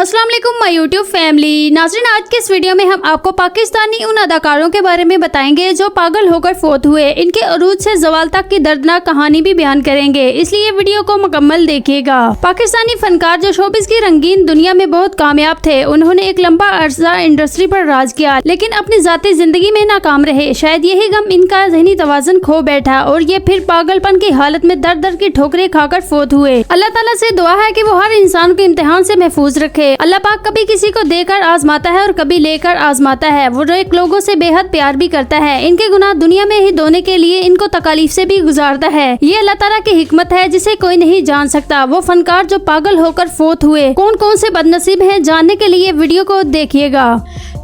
अस्सलाम वालेकुम my YouTube family. नाज़रीन, आज के इस वीडियो में हम आपको पाकिस्तानी उन अदाकारों के बारे में बताएंगे जो पागल होकर फोत हुए। इनके अरूज से जवाल तक की दर्दनाक कहानी भी बयान करेंगे, इसलिए वीडियो को मुकम्मल देखिएगा। पाकिस्तानी फनकार जो शोबिस की रंगीन दुनिया में बहुत कामयाब थे, उन्होंने एक लंबा अरसा इंडस्ट्री पर राज किया, लेकिन अपनी जाती जिंदगी में नाकाम रहे। शायद यही गम इनका ज़हनी तवाज़ुन खो बैठा और ये फिर पागलपन की हालत में दर दर की ठोकरें खाकर फोत हुए। अल्लाह ताला से दुआ है कि वो हर इंसान को इम्तिहान से महफूज रखे। अल्लाह पाक कभी किसी को देकर आजमाता है और कभी लेकर आजमाता है। वो एक लोगों से बेहद प्यार भी करता है। इनके गुनाह दुनिया में ही धोने के लिए इनको तकालीफ से भी गुजारता है। ये अल्लाह ताला की हिकमत है जिसे कोई नहीं जान सकता। वो फनकार जो पागल होकर फोत हुए कौन कौन से बदनसीब हैं, जानने के लिए वीडियो को देखिएगा।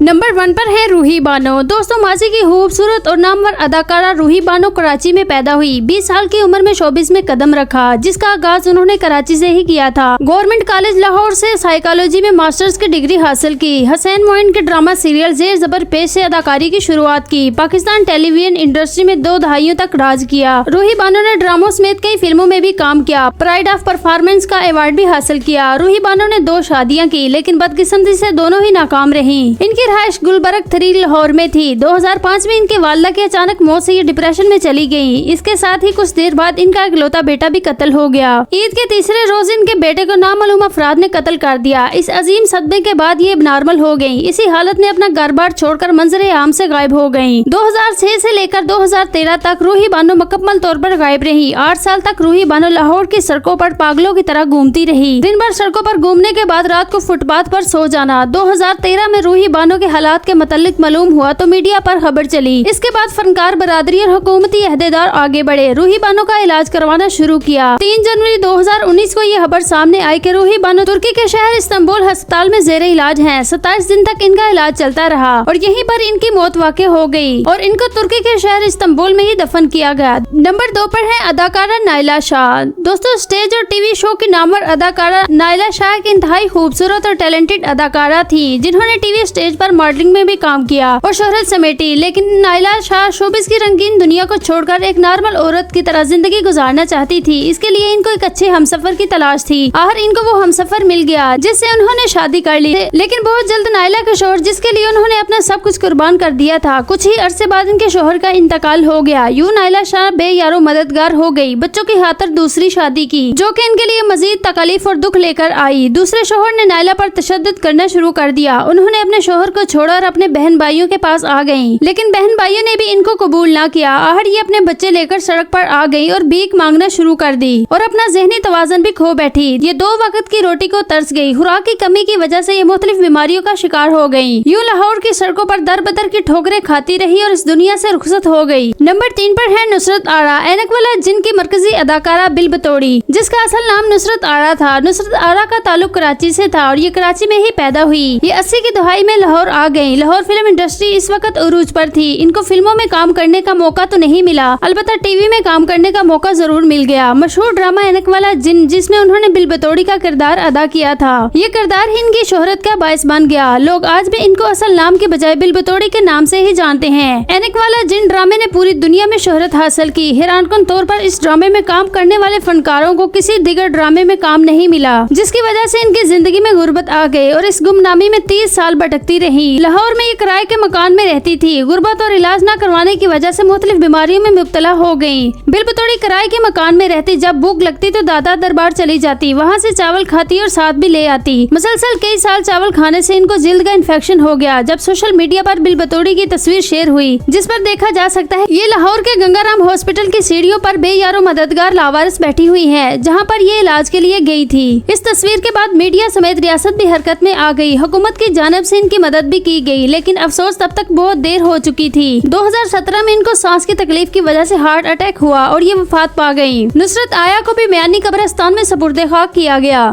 नंबर 1 पर है रूही बानो। दोस्तों, माजी की खूबसूरत और नामवर अदाकारा रूही बानो कराची में पैदा हुई। 20 साल की उम्र में शोबिस में कदम रखा, जिसका आगाज उन्होंने कराची से ही किया था। गवर्नमेंट कॉलेज लाहौर से साइकोलॉजी में मास्टर्स की डिग्री हासिल की। हसैन मोइन के ड्रामा सीरियल जेर जबर पेश से अदाकारी की शुरुआत की। पाकिस्तान टेलीविजन इंडस्ट्री में 2 दहाइयों तक राज किया। रूही बानो ने ड्रामों समेत कई फिल्मों में भी काम किया। प्राइड ऑफ परफॉर्मेंस का अवार्ड भी हासिल किया। रूही बानो ने 2 शादियां की, लेकिन बदकिस्मती से दोनों ही नाकाम रही। इनकी रहायश गुलबर्ग 3 लाहौर में थी। 2005 में इनके वालिदा की अचानक मौत से ये डिप्रेशन में चली गयी। इसके साथ ही कुछ देर बाद इनका इकलौता बेटा भी कत्ल हो गया। ईद के तीसरे रोज इनके बेटे को नामालूम अफराद ने कत्ल कर दिया। इस अजीम सदमे के बाद ये नॉर्मल हो गयी। इसी हालत में अपना घर बार छोड़कर मंजरे आम से गायब हो गयी। 2006 से लेकर 2013 तक रूही बानो मुकम्मल तौर पर गायब रही। 8 साल तक रूही बानो लाहौर की सड़कों पर पागलों की तरह घूमती रही। दिन भर सड़कों पर घूमने के बाद रात को फुटपाथ पर सो जाना। 2013 में रूही बानो के हालात के मतलब मालूम हुआ तो मीडिया पर खबर चली। इसके बाद फनकार बरादरी और हुकूमती अहदेदार आगे बढ़े। रूही बानो का इलाज करवाना शुरू किया। 3 जनवरी 2019 को यह खबर सामने आई कि रूही बानो तुर्की के शहर इस्तांबुल अस्पताल में जेरे इलाज हैं। 27 दिन तक इनका इलाज चलता रहा और यहीं पर इनकी मौत वाक़ई हो गई और इनको तुर्की के शहर इस्तांबुल में ही दफन किया गया। नंबर 2 पर है अदाकारा नायला शाह। दोस्तों, स्टेज और टीवी शो की नामवर अदाकारा नायला शाह एक इंतहाई खूबसूरत और टैलेंटेड अदाकारा थी, जिन्होंने टीवी स्टेज पर मॉडलिंग में भी काम किया और शोहरत समेटी। लेकिन नायला शाह शोबिस की रंगीन दुनिया को छोड़कर एक नॉर्मल औरत की तरह जिंदगी गुजारना चाहती थी। इसके लिए इनको एक अच्छे हमसफर की तलाश थी। आखिर इनको वो हमसफर मिल गया जिससे उन्होंने शादी कर ली। लेकिन बहुत जल्द नायला के शोहर, जिसके लिए उन्होंने अपना सब कुछ कुर्बान कर दिया था, कुछ ही अरसे बाद इनके शोहर का इंतकाल हो गया। यूं नायला शाह बेयारो मददगार हो गई। बच्चों की खातिर दूसरी शादी की, जो कि इनके लिए मजीद तकलीफ और दुख लेकर आई। दूसरे शोहर ने नायला पर तशद्दुद करना शुरू कर दिया। उन्होंने अपने शोहर को छोड़ा और अपने बहन भाइयों के पास आ गईं। लेकिन बहन भाइयों ने भी इनको कबूल ना किया। आखिर ये अपने बच्चे लेकर सड़क पर आ गई और भीख मांगना शुरू कर दी और अपना ज़हनी तवाज़ुन भी खो बैठी। ये 2 वक्त की रोटी को तरस गई। खुराक की कमी की वजह से ये मुख्तलिफ बीमारियों का शिकार हो गई। यूं लाहौर की सड़कों पर दर बदर की ठोकरें खाती रही और इस दुनिया से रुखसत हो गई। नंबर 3 पर है नुसरत आरा। ऐनक वाला जिन की मरकजी अदाकारा बिल बतौड़ी, जिसका असल नाम नुसरत आरा था। नुसरत आरा का ताल्लुक कराची से था और ये कराची में ही पैदा हुई। ये 80 की दहाई में लाहौर आ गयी। लाहौर फिल्म इंडस्ट्री इस वक्त उरूज पर थी। इनको फिल्मों में काम करने का मौका तो नहीं मिला, अलबत्ता टीवी में काम करने का मौका जरूर मिल गया। मशहूर ड्रामा ऐनक वाला जिन, जिसमें उन्होंने बिल बतौड़ी का किरदार अदा किया था, ये किरदार ही इनकी शोहरत का बायस बन गया। लोग आज भी इनको असल नाम के बजाय बिल बतौड़ी के नाम से ही जानते हैं। ऐनक वाला जिन ड्रामे ने पूरी दुनिया में शोहरत हासिल की। हैरानकुन तौर पर इस ड्रामे में काम करने वाले फनकारों को किसी दिगर ड्रामे में काम नहीं मिला, जिसकी वजह से इनकी जिंदगी में गुर्बत आ गई और इस गुमनामी में 30 साल भटकती रही। लाहौर में ये किराए के मकान में रहती थी। गुर्बत और इलाज न करवाने की वजह से मुख्तलिफ बीमारियों में मुब्तला हो गयी। बिल बतौड़ी किराए के मकान में रहती। जब भूख लगती तो दादा दरबार चली जाती, वहाँ से चावल खाती और साथ भी ले आती। मुसलसल कई साल चावल खाने से इनको जिल्द का इन्फेक्शन हो गया। जब सोशल मीडिया पर बिल बतौड़ी की तस्वीर शेयर हुई, जिस पर देखा जा सकता है ये लाहौर के गंगाराम हॉस्पिटल की सीढ़ियों पर बेयारो मददगार लावारिस बैठी हुई है, जहाँ पर ये इलाज के लिए गई थी। इस तस्वीर के बाद मीडिया समेत रियासत भी हरकत में आ गई। हुकूमत की जानिब से इनकी मदद भी की गई, लेकिन अफसोस तब तक बहुत देर हो चुकी थी। 2017 में इनको सांस की तकलीफ की वजह से हार्ट अटैक हुआ और ये वफात पा गयी। नुसरत आया को भी मियानी कब्रिस्तान में सुपुर्दे खाक किया गया।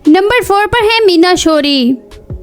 नंबर 4 पर है मीना शोरी।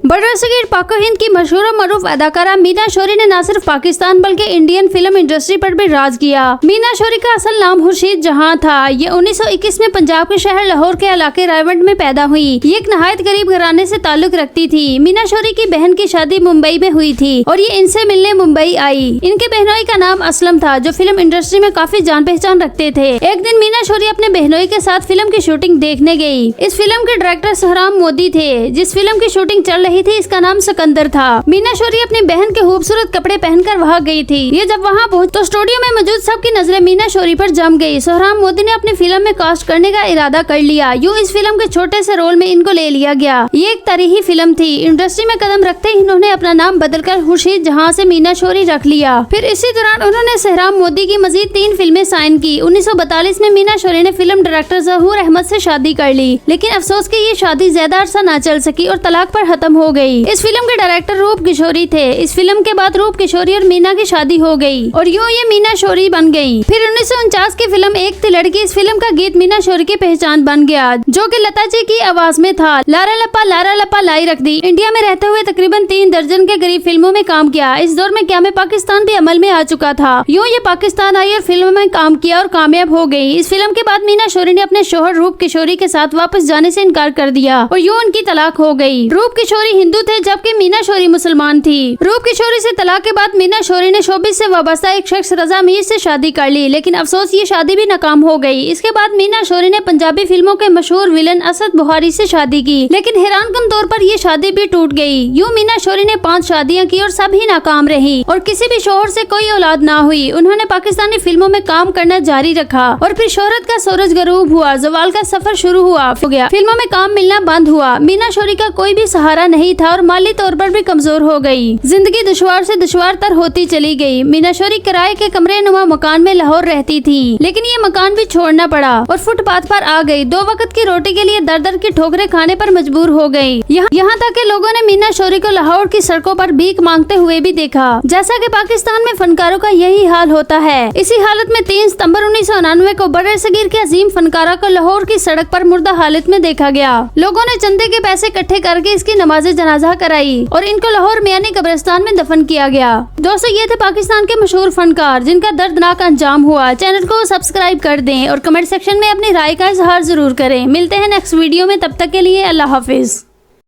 बरसगीर पाक हिंद की मशहूर और मरूफ अदाकारा मीना शौरी ने न सिर्फ पाकिस्तान बल्कि इंडियन फिल्म इंडस्ट्री पर भी राज किया। मीना शौरी का असल नाम खुर्शीद जहां था। ये 1921 में पंजाब के शहर लाहौर के इलाके रायवंड में पैदा हुई। ये एक नहायत गरीब घराने से ताल्लुक रखती थी। मीना शौरी की बहन की शादी मुंबई में हुई थी और ये इनसे मिलने मुंबई आई। इनके बहनोई का नाम असलम था, जो फिल्म इंडस्ट्री में काफी जान पहचान रखते थे। एक दिन मीना शौरी अपने बहनोई के साथ फिल्म की शूटिंग देखने गयी। इस फिल्म के डायरेक्टर सोहराब मोदी थे। जिस फिल्म की शूटिंग चल रही थी इसका नाम सिकंदर था। मीना शौरी अपनी बहन के खूबसूरत कपड़े पहनकर वहाँ गई थी। ये जब वहाँ पहुंची तो स्टूडियो में मौजूद सबकी नजरें मीना शौरी पर जम गई। सोहराब मोदी ने अपनी फिल्म में कास्ट करने का इरादा कर लिया। यूँ इस फिल्म के छोटे से रोल में इनको ले लिया गया। ये एक तारीखी फिल्म थी। इंडस्ट्री में कदम रखते ही इन्होंने अपना नाम बदलकर खुर्शीद जहां से मीना शौरी रख लिया। फिर इसी दौरान उन्होंने सोहराब मोदी की मजीद 3 फिल्में साइन की। 1942 में मीना शौरी ने फिल्म डायरेक्टर जहूर अहमद से शादी कर ली, लेकिन अफसोस की ये शादी ज्यादा अरसा न चल सकी और तलाक पर खत्म हो गई। इस फिल्म के डायरेक्टर रूप किशोरी थे। इस फिल्म के बाद रूप किशोरी और मीना की शादी हो गई और यूँ ये मीना शौरी बन गई। फिर 1949 की फिल्म एक थी लड़की, इस फिल्म का गीत मीना शौरी की पहचान बन गया, जो कि लता जी की आवाज में था। लारा लपा लाई रख दी। इंडिया में रहते हुए तकरीबन 3 दर्जन के करीब फिल्मों में काम किया। इस दौर में क्या में पाकिस्तान भी अमल में आ चुका था। यूँ ये पाकिस्तान आई और फिल्म में काम किया और कामयाब हो गई। इस फिल्म के बाद मीना शौरी ने अपने शोहर रूप किशोरी के साथ वापस जाने से इनकार कर दिया और यूँ उनकी तलाक हो गई। रूप किशोरी हिंदू थे जबकि मीना शौरी मुसलमान थी। रूप किशोरी से तलाक के बाद मीना शौरी ने शोबिस से वाबस्ता एक शख्स रजा मीर से शादी कर ली, लेकिन अफसोस ये शादी भी नाकाम हो गई। इसके बाद मीना शौरी ने पंजाबी फिल्मों के मशहूर विलन असद बुहारी से शादी की, लेकिन हैरानकुन तौर पर ये शादी भी टूट गई। यूँ मीना शौरी ने 5 शादियां की और सभी नाकाम रही और किसी भी शोहर से कोई औलाद ना हुई। उन्होंने पाकिस्तानी फिल्मों में काम करना जारी रखा और फिर शोहरत का सूरज गरूब हुआ, जवाल का सफर शुरू हो गया। फिल्मों में काम मिलना बंद हुआ। मीना शौरी का कोई भी सहारा नहीं था और माली तौर पर भी कमजोर हो गई। जिंदगी दुश्वार से दुश्वार तर होती चली गई। मीना शौरी किराए के कमरे नुमा मकान में लाहौर रहती थी, लेकिन ये मकान भी छोड़ना पड़ा और फुटपाथ पर आ गई। 2 वक्त की रोटी के लिए दर दर की ठोकरें खाने पर मजबूर हो गई। यहाँ तक कि लोगों ने मीना शौरी को लाहौर की सड़कों पर भीख मांगते हुए भी देखा। जैसा कि पाकिस्तान में फनकारों का यही हाल होता है। इसी हालत में 3 सितंबर 1999 को बरसगीर के अजीम फनकारा को लाहौर की सड़क पर मुर्दा हालत में देखा गया। लोगों ने चंदे के पैसे इकट्ठे करके इसकी नमाज जनाजा कराई और इनको लाहौर मियानी कब्रिस्तान में दफन किया गया। दोस्तों, ये थे पाकिस्तान के मशहूर फनकार जिनका दर्दनाक अंजाम हुआ। चैनल को सब्सक्राइब कर दें और कमेंट सेक्शन में अपनी राय का इजहार जरूर करें। मिलते हैं नेक्स्ट वीडियो में, तब तक के लिए अल्लाह हाफिज।